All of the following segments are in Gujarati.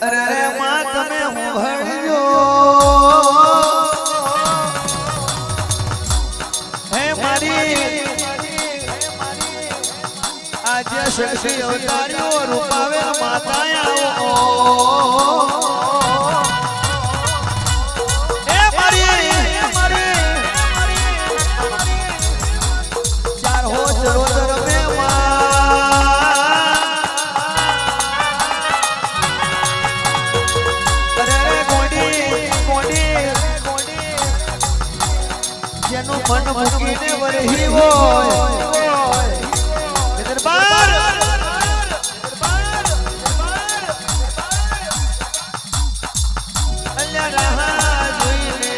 અરે રે માં તમે હું ભણ્યો હે મારી આજે શક્તિ અવતારીઓ રૂપાવે માતા આવો હે મારી ચાર હો ચરોતર મે જેનું મન મૂકીને વરહી હોય દરબાર અલ્યા રાહ જોઈને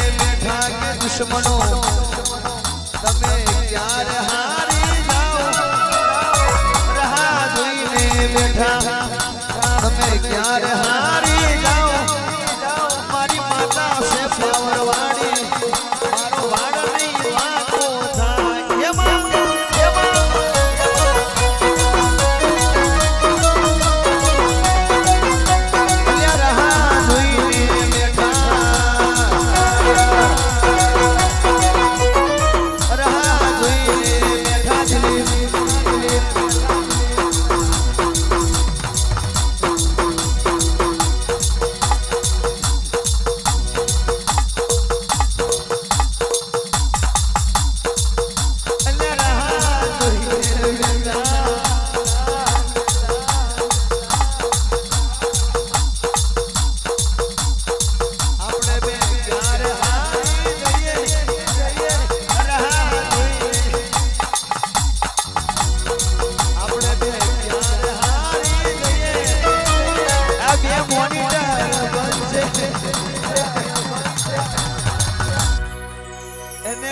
બેઠા કે દુશ્મનો તમે ક્યારે હારી જાઓ રાહ જોઈને બેઠા તમે ક્યારે હારી જાઓ મારી માતા છે ફ્લાવરવાડી મારો વાડ નહીં વાકો થાય એમાં રાહ જોઈને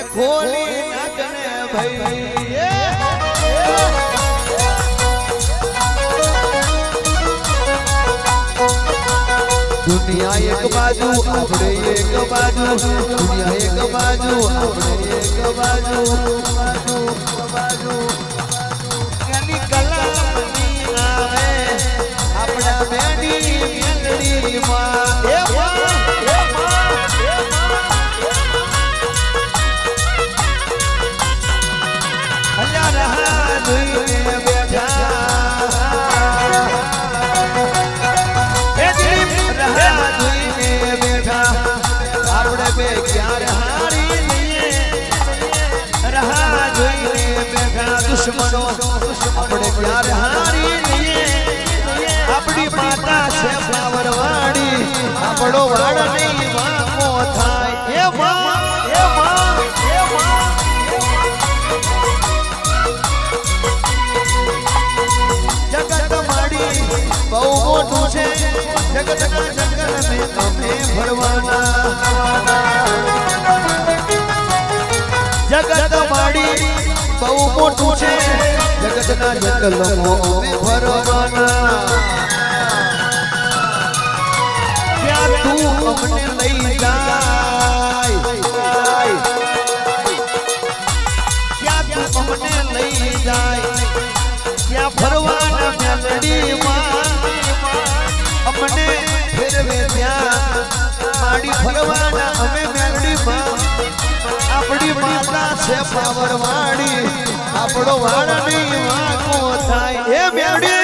ખોલી નાખને ભાઈ દુનિયા એક બાજુ આપણે એક બાજુ દુનિયા એક બાજુ આપણે એક બાજુ એની કલાની આવે આપણા બેની મેલડી માં આપણે બે ક્યારે હારી લઈએ રાહ જોઈને બેઠા દુશ્મનો આપણે ક્યારે હારી લઈએ આપણી માતા છે ફ્લાવરવાડી આપણો વાડ નહીં વાકો થાય એ માં જગત માડી બહુ મોટું છે જગતના જંગલ મે અમે ભરવાના જગત માડી બહુ મોટું છે જગતના જંગલમાં અમે ભરવાના ક્યાં તું અમને લઈ જાય ક્યાં તું અમને લઈ જાય ક્યાં ફરવાના મેલડીમાં અમને ફેરવે ત્યાં માડી ફરવાના અમે મેલડીમાં આપણી માતા છે ફ્લાવરવાડી આપણો વાડ નહીં વાકો થાય એ મેલડી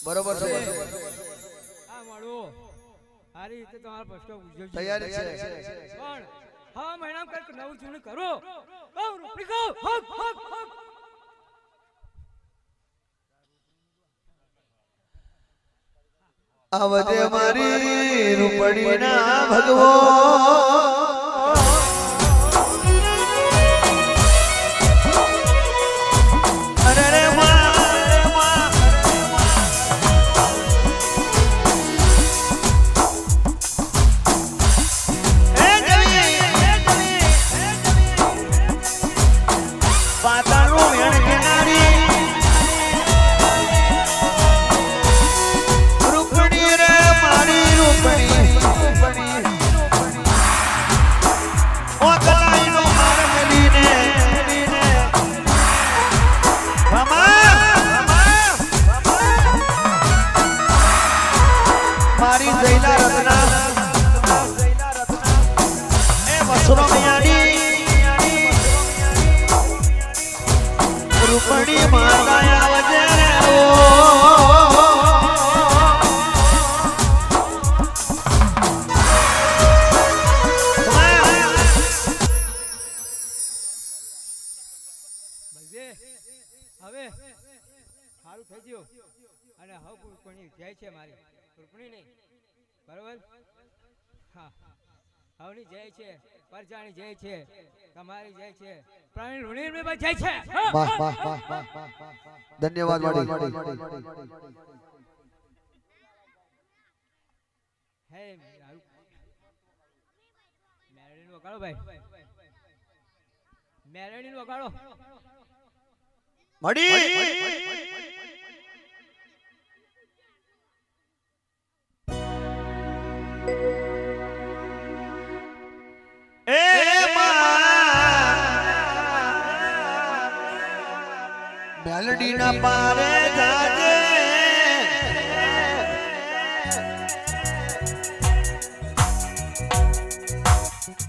બરોબર છે આ માળો આ રીતે તમારો પ્રશ્ન પૂછ્યો છે તૈયારી છે પણ હા મહિના કઈક નવું ચૂણી કરો ઓ રૂપડી કો હક હક હક આવજે મારી રૂપડીના ભગવો અરે રે મારી જૈલા રત્ના એ વસુરો મિયાની રૂપડી માતા આવજે રે ઓ બલજે હવે સારું થઈ ગયું અને હવે કોની જાય છે મારી રૂપણી નહીં બરોબર હા હવની જાય છે પરજાણી જાય છે તમારી જાય છે પ્રાણી ઋણી મે જાય છે વાહ વાહ વાહ વાહ ધન્યવાદ વાડી હે મેરડીન વગાડો ભાઈ મેરડીન વગાડો મડી એ મેલડી ના પારે જાજે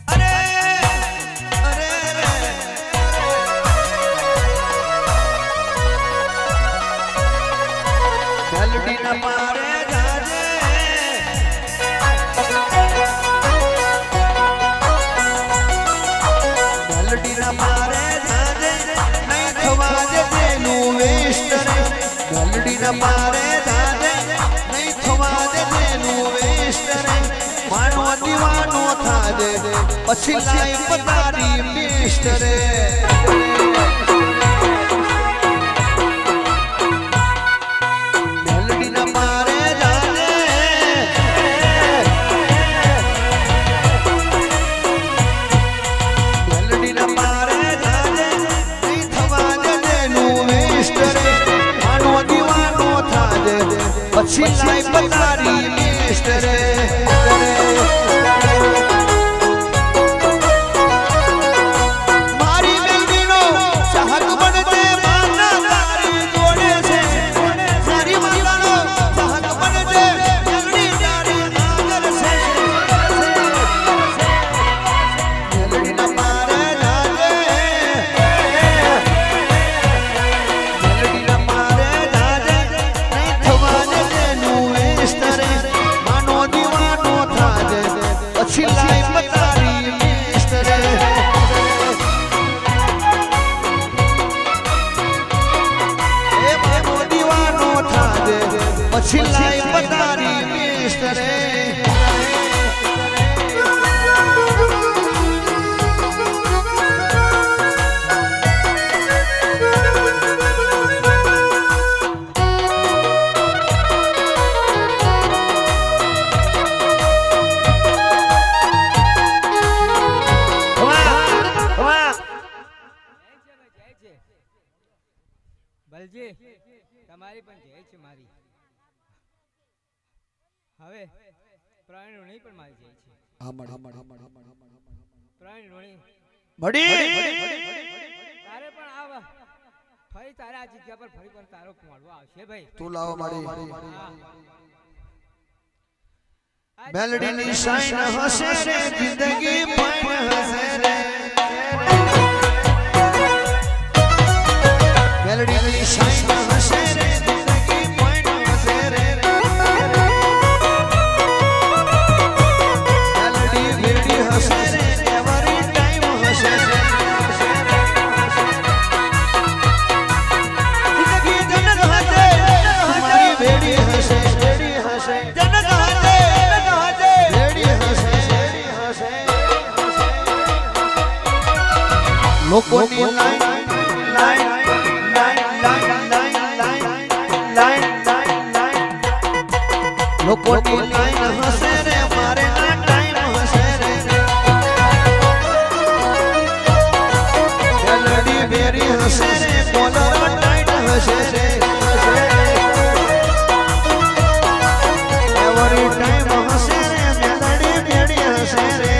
અરે અરે રે મેલડી ના પારે જાજે મેલડી ના પારે જાજે નહીં થવા દે તેનું વેસ્ટ રે મેલડી ના પારે જાજે નહીં થવા દે તેનું વેસ્ટ રે માનો દીવાનો થાજે પછી લાઈફ તારી બેસ્ટ રે મેલડી ના પારે જાજે મેલડી ના પારે જાજે નહીં થવા દે તેનું વેસ્ટ રે માનો દીવાનો થાજે પછી લાઈફ તારી બેસ્ટ રે મારી મેલડીનો ચાહક બનજે માના તારી જોડે છે મારી માતાનો ચાહક બનજે મેલડી તારી આગળ છે મેલડીના પારે જાજે મેલડીના પારે જાજે નહીં થવા દે તેનું વેસ્ટ રે માનો દીવાનો થાજે પછી લાઈફ તારી બેસ્ટ રે એ માનો દીવાનો થાજે પછી લાઈફ તારી બેસ્ટ રે બલજી તમારી પણ જય છે મારી હવે પ્રાણી ઋણી પણ મારી જય છે પ્રાણી ઋણી મડી તારે પણ આવ ફરી તારે આ જગ્યા પર ફરી પણ તારો મળવો આવશે ભાઈ તું લાવો મડી હા. મેલડીની શાઇન હશે રે જિંદગી ફાઇન હશે રે મેલડીની શાઇન હશે રે જિંદગી ફાઇન હશે રે મેલડી વેડી હશે રે એવરી ટાઈમ હશે રે જિંદગી જન્નત હશે મારી વેડી હશે જન્નત લોકોની line line line line line line line લોકોની લાઈન હશે રે મારે ના ટાઈમ હશે રે મેલડી બેરી હશે રે કોલર ટાઈટ હશે રે એવરી ટાઈમ હશે રે મેલડી બેરી હશે રે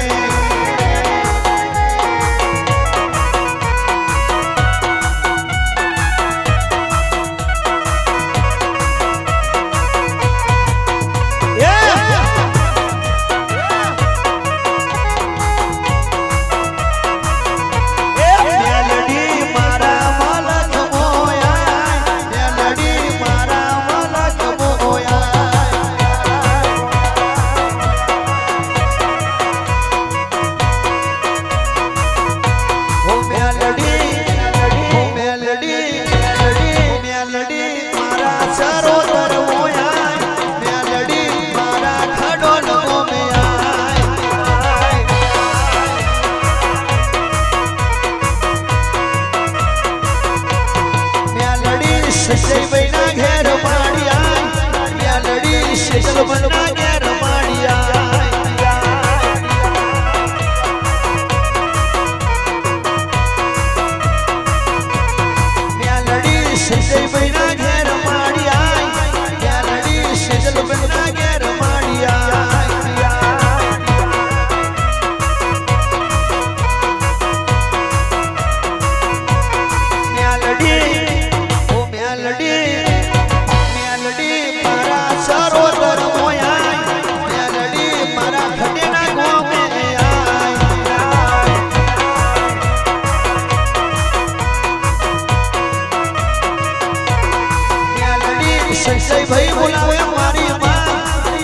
સંજય ભાઈ બોલાવે મારી માં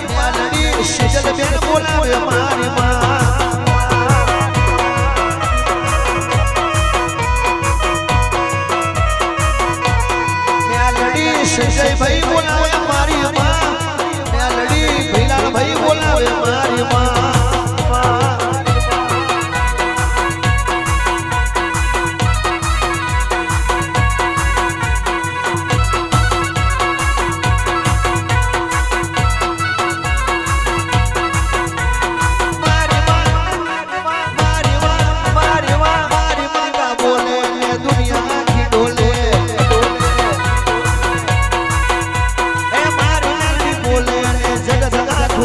મેલડી સિજલ બેન બોલાવે મારી માં મેલડી સંજય ભાઈ બોલાવે મારી માં મેલડી ભીલાલ ભાઈ બોલાવે મારી માં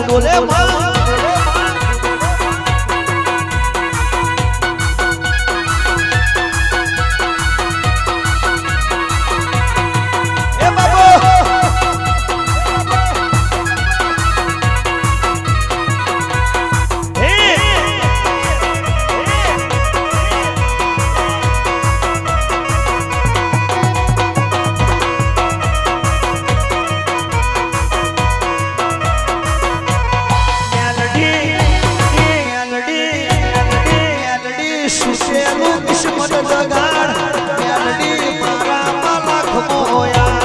બોલે માં એ બાબો કિસ્મત જગાડ મેલડી મારા લાખ મોયા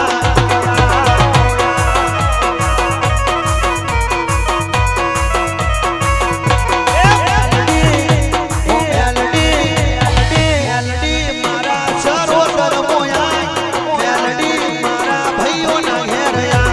મેલડી મારા સરોવર મોયા મેલડી મારા ભાઈઓના ઘેરયા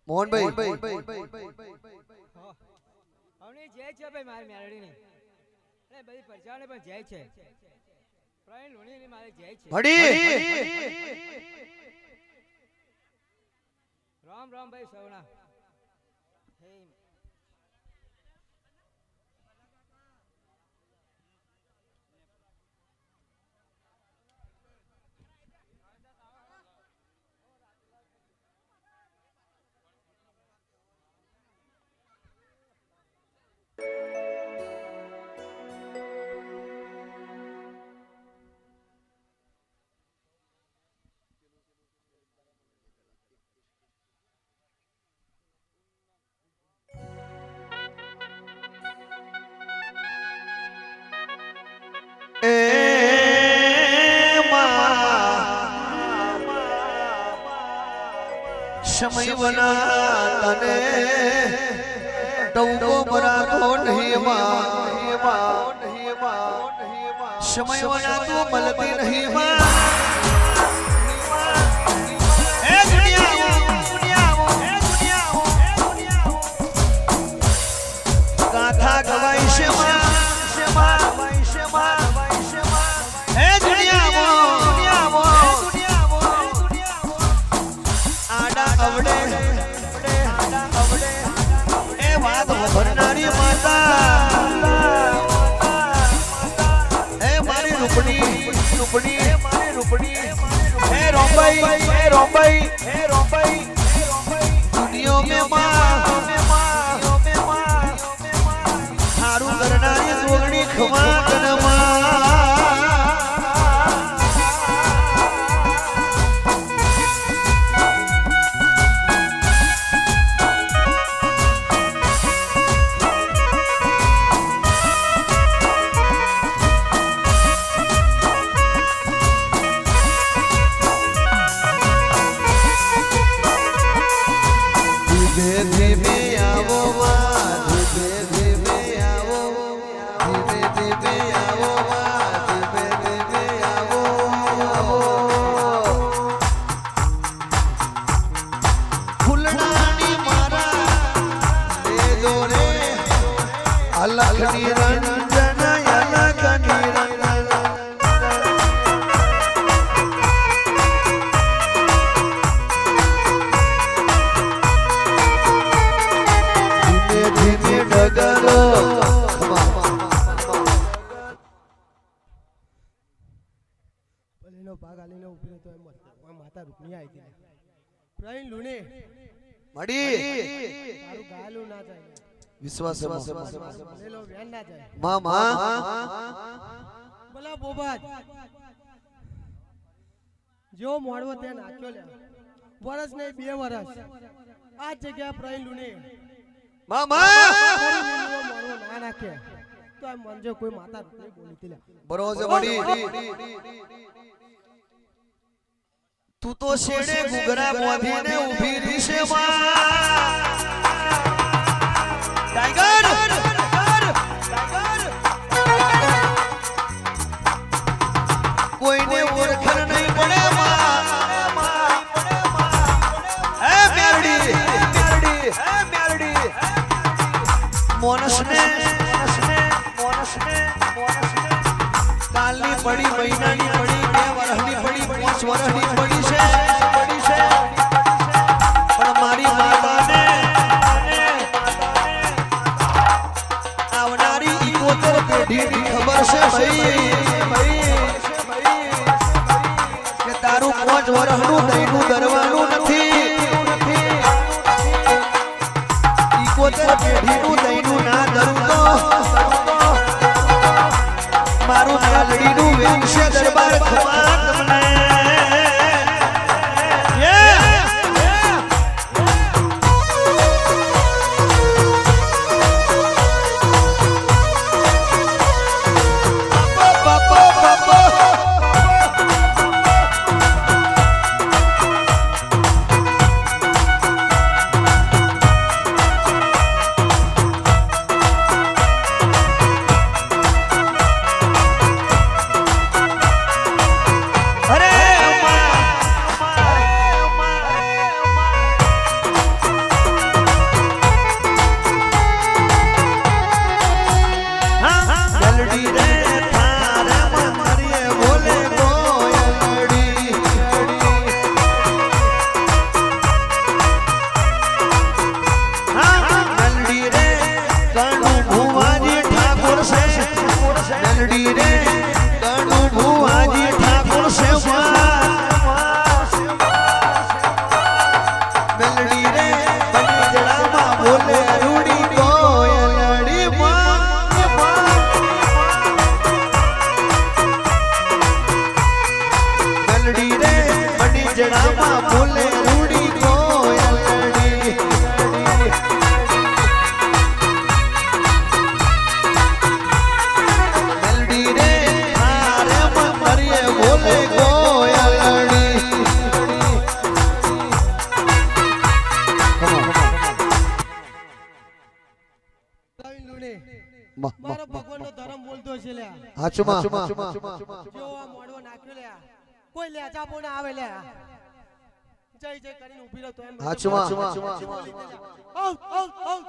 મોહનભાઈ હવે જય છે ભાઈ મારી મેલડી ની એ બધી પ્રજાને પણ જય છે પ્રાણ લોણી ની મારે જય છે રામ રામ ભાઈ સૌના સમયવના તને ટવકો ભરાતો નહીં માં સમયવના તું મળતી નહીં માં ગાથા ગવાય છે હે દુનિયામાં આડા અવડે એ વાત ભરનારી માતા હે મારી રૂપડી હે રોંબાઈ દુનિયા में हारू करनारी जोगणी खमा कनमा अलग निरंजन अलग निरंजन धीमे धीमे डगरो પલેનો ભાગ આલીને ઉભી તો માતા રૂપની આવી હતી પ્રાઈન લુને મડી તારું ગાયલું ના જાય વિશ્વાસ લેલો વેન ના જાય માં બોલા બોબાજ જો મોડવો તે નાખ્યો લે વર્ષ નહીં 2 વર્ષ આ જગ્યા પ્રાઈન લુને મોડવો ના નાખે તો આ મંજો કોઈ માતા નહીં બોલી તી લે બરોબર મડી તું તો શેડે ગુગરા બોધીને ઊભી રહી છે માં टाइगर कोई ने ओरखर नहीं पड़े मेरडी मोनस ने कालनी पड़ी महीनानी पड़ी 2 વર્ષની પડી 5 વર્ષની પડી છે પણ મારી માતાને પેઢીની ખબર છે ભાઈ કે તારું 5 વર્ષનું દહીંનું દરવાનું નથી 71 પેઢીનું દહીંનું ના દરું તો મારું કાલડીનું વેંશે દરબાર ખમા તમને આવીને લૂણે. વાહ, મારો વાહ, વાહ, ભગવાનનો ધર્મ બોલતો છે લ્યા. હાચુમાં જેવો આ મોડવો નાખ્યો લ્યા. કોઈ લેચા પોણા આવે લ્યા. જય જય કરીને ઊભી રહો તો એમ. હાચુમાં આવ આવ આવ